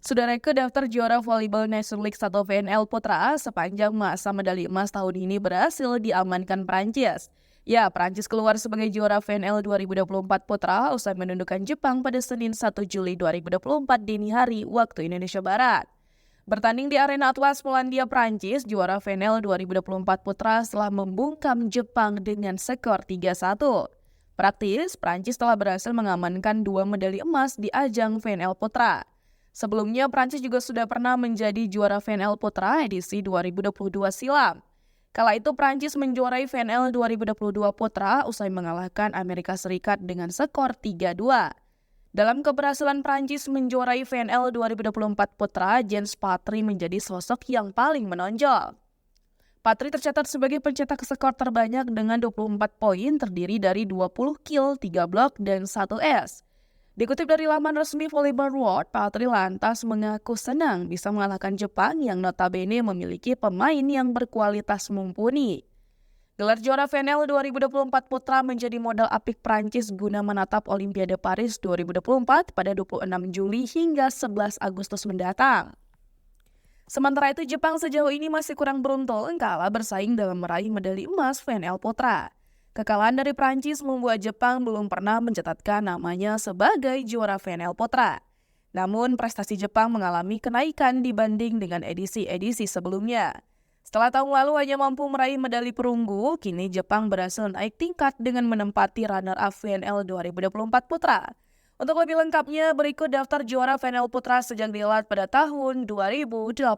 Saudara ke daftar juara Volleyball Nation League 1 VNL Putra sepanjang masa medali emas tahun ini berhasil diamankan Prancis. Ya, Prancis keluar sebagai juara VNL 2024 Putra usai menundukkan Jepang pada Senin 1 Juli 2024 dini hari waktu Indonesia Barat. Bertanding di arena Atlas Polandia, Prancis, juara VNL 2024 Putra setelah membungkam Jepang dengan skor 3-1. Praktis, Prancis telah berhasil mengamankan 2 medali emas di ajang VNL Putra. Sebelumnya, Prancis juga sudah pernah menjadi juara VNL Putra edisi 2022 silam. Kala itu, Prancis menjuarai VNL 2022 Putra usai mengalahkan Amerika Serikat dengan skor 3-2. Dalam keberhasilan Prancis menjuarai VNL 2024 Putra, Jens Patry menjadi sosok yang paling menonjol. Patry tercatat sebagai pencetak skor terbanyak dengan 24 poin terdiri dari 20 kill, 3 blok, dan 1 ace. Dikutip dari laman resmi Volleyball World, Patry lantas mengaku senang bisa mengalahkan Jepang yang notabene memiliki pemain yang berkualitas mumpuni. Gelar juara VNL 2024 Putra menjadi modal apik Prancis guna menatap Olimpiade Paris 2024 pada 26 Juli hingga 11 Agustus mendatang. Sementara itu, Jepang sejauh ini masih kurang beruntung kalah bersaing dalam meraih medali emas VNL Putra. Kekalahan dari Prancis membuat Jepang belum pernah mencatatkan namanya sebagai juara VNL Putra. Namun, prestasi Jepang mengalami kenaikan dibanding dengan edisi-edisi sebelumnya. Setelah tahun lalu hanya mampu meraih medali perunggu, kini Jepang berhasil naik tingkat dengan menempati runner-up VNL 2024 Putra. Untuk lebih lengkapnya, berikut daftar juara VNL Putra sejak dihelat pada tahun 2018.